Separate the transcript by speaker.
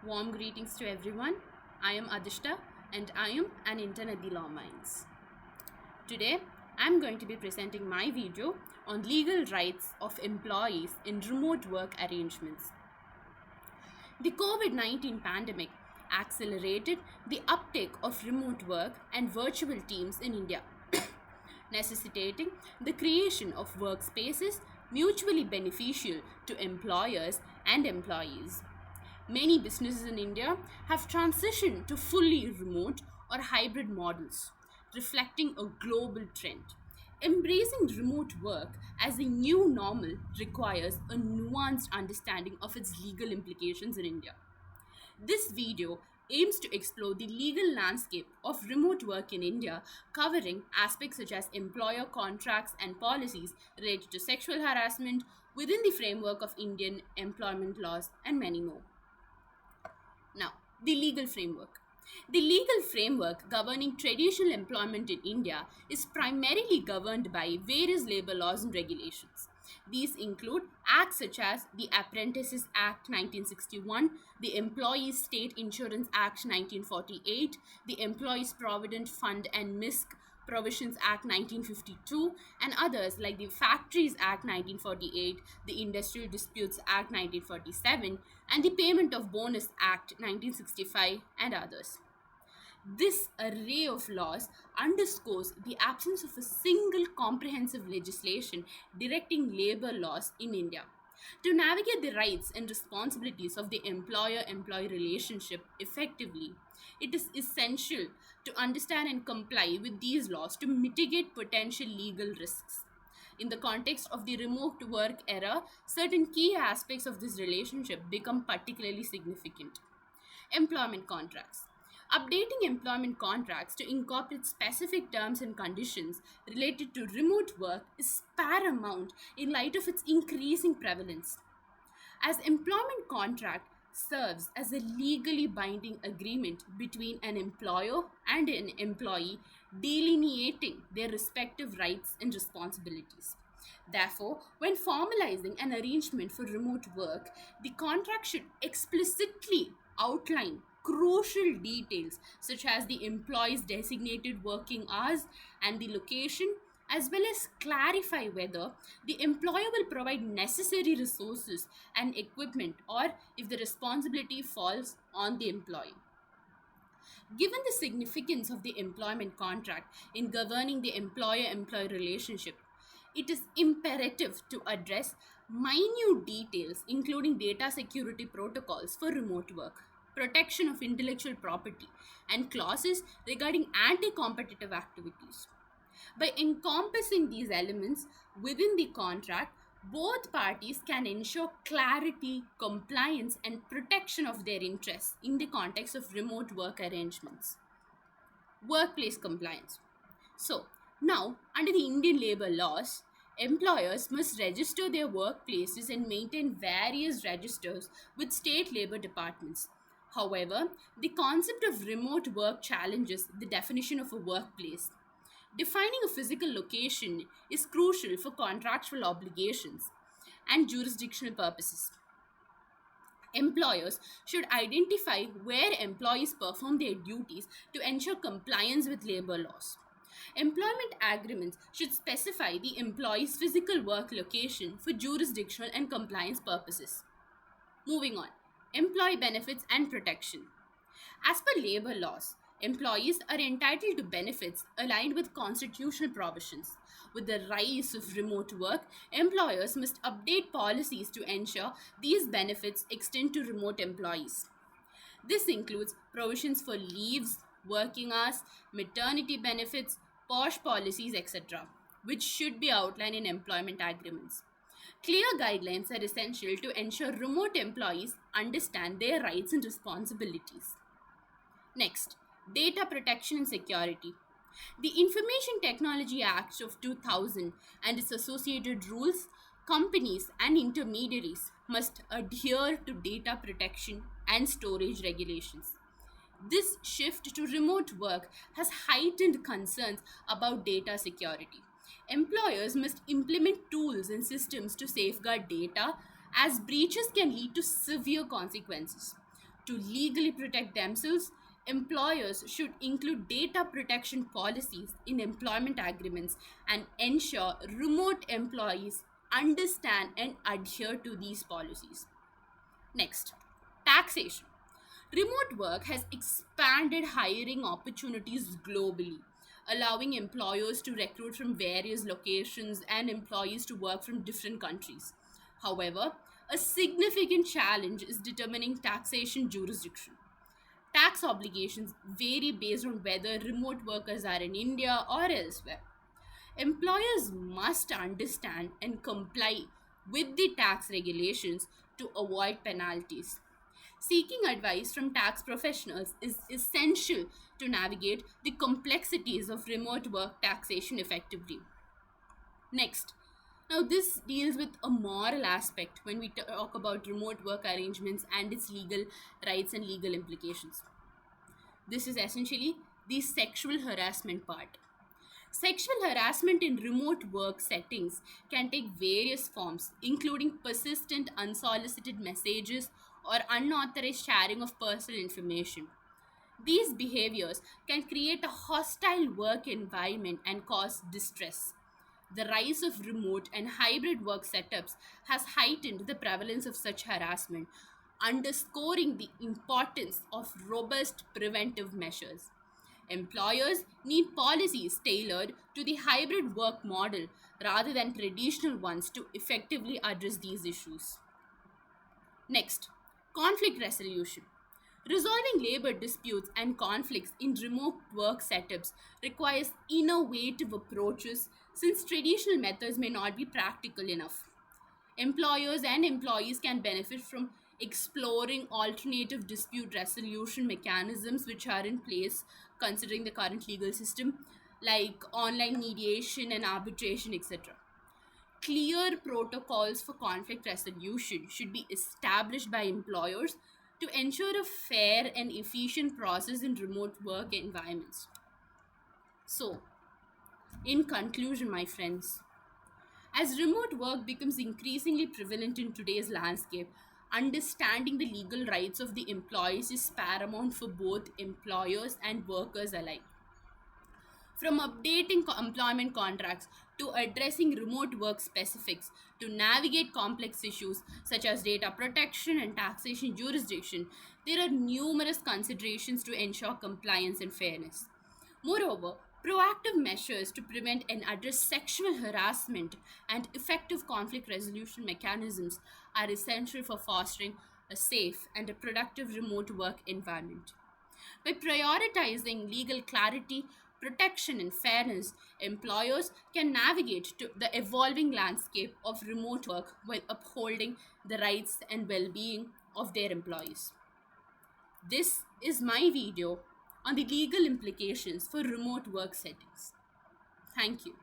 Speaker 1: Warm greetings to everyone. I am Adishta and I am an intern at the Law Minds. Today, I am going to be presenting my video on legal rights of employees in remote work arrangements. The COVID 19 pandemic accelerated the uptake of remote work and virtual teams in India, necessitating the creation of workspaces mutually beneficial to employers and employees. Many businesses in India have transitioned to fully remote or hybrid models, reflecting a global trend. Embracing remote work as a new normal requires a nuanced understanding of its legal implications in India. This video aims to explore the legal landscape of remote work in India, covering aspects such as employer contracts and policies related to sexual harassment within the framework of Indian employment laws, and many more. Now, the legal framework. The legal framework governing traditional employment in India is primarily governed by various labor laws and regulations. These include acts such as the Apprentices Act 1961, the Employees State Insurance Act 1948, the Employees Provident Fund and MISC Provisions Act 1952, and others like the Factories Act 1948, the Industrial Disputes Act 1947, and the Payment of Bonus Act 1965, and others. This array of laws underscores the absence of a single comprehensive legislation directing labor laws in India. To navigate the rights and responsibilities of the employer employee relationship effectively, it is essential to understand and comply with these laws to mitigate potential legal risks. In the context of the remote work era, certain key aspects of this relationship become particularly significant. Employment contracts. Updating employment contracts to incorporate specific terms and conditions related to remote work is paramount in light of its increasing prevalence. As employment contract serves as a legally binding agreement between an employer and an employee delineating their respective rights and responsibilities. Therefore, when formalizing an arrangement for remote work, the contract should explicitly outline crucial details such as the employee's designated working hours and the location, as well as clarify whether the employer will provide necessary resources and equipment, or if the responsibility falls on the employee. Given the significance of the employment contract in governing the employer employee relationship, it is imperative to address minute details, including data security protocols for remote work, protection of intellectual property, and clauses regarding anti competitive activities. By encompassing these elements within the contract, both parties can ensure clarity, compliance, and protection of their interests in the context of remote work arrangements. Workplace compliance. So, now, under the Indian labor laws, employers must register their workplaces and maintain various registers with state labor departments. However, the concept of remote work challenges the definition of a workplace. Defining a physical location is crucial for contractual obligations and jurisdictional purposes. Employers should identify where employees perform their duties to ensure compliance with labor laws. Employment agreements should specify the employee's physical work location for jurisdictional and compliance purposes. Moving on, employee benefits and protection. As per labor laws, employees are entitled to benefits aligned with constitutional provisions. With the rise of remote work, employers must update policies to ensure these benefits extend to remote employees. This includes provisions for leaves, working hours, maternity benefits, POSH policies, etc., which should be outlined in employment agreements. Clear guidelines are essential to ensure remote employees understand their rights and responsibilities. Next, data protection and security. The Information Technology Act of 2000 and its associated rules, companies and intermediaries must adhere to data protection and storage regulations. This shift to remote work has heightened concerns about data security. Employers must implement tools and systems to safeguard data, as breaches can lead to severe consequences. To legally protect themselves, employers should include data protection policies in employment agreements and ensure remote employees understand and adhere to these policies. Next, taxation. Remote work has expanded hiring opportunities globally, allowing employers to recruit from various locations and employees to work from different countries. However, a significant challenge is determining taxation jurisdiction. Tax obligations vary based on whether remote workers are in India or elsewhere. Employers must understand and comply with the tax regulations to avoid penalties. Seeking advice from tax professionals is essential to navigate the complexities of remote work taxation effectively. Next, now this deals with a moral aspect when we talk about remote work arrangements and its legal rights and legal implications. This is essentially the sexual harassment part. Sexual harassment in remote work settings can take various forms, including persistent unsolicited messages or unauthorized sharing of personal information. These behaviors can create a hostile work environment and cause distress. The rise of remote and hybrid work setups has heightened the prevalence of such harassment, underscoring the importance of robust preventive measures. Employers need policies tailored to the hybrid work model rather than traditional ones to effectively address these issues. Next, conflict resolution. Resolving labor disputes and conflicts in remote work setups requires innovative approaches since traditional methods may not be practical enough. Employers and employees can benefit from exploring alternative dispute resolution mechanisms which are in place considering the current legal system, like online mediation and arbitration, etc. Clear protocols for conflict resolution should be established by employers to ensure a fair and efficient process in remote work environments. So, in conclusion, my friends, as remote work becomes increasingly prevalent in today's landscape, understanding the legal rights of the employees is paramount for both employers and workers alike. From updating employment contracts to addressing remote work specifics to navigate complex issues such as data protection and taxation jurisdiction, there are numerous considerations to ensure compliance and fairness. Moreover, proactive measures to prevent and address sexual harassment and effective conflict resolution mechanisms are essential for fostering a safe and a productive remote work environment. By prioritizing legal clarity, protection, and fairness, employers can navigate to the evolving landscape of remote work while upholding the rights and well being of their employees. This is my video on the legal implications for remote work settings. Thank you.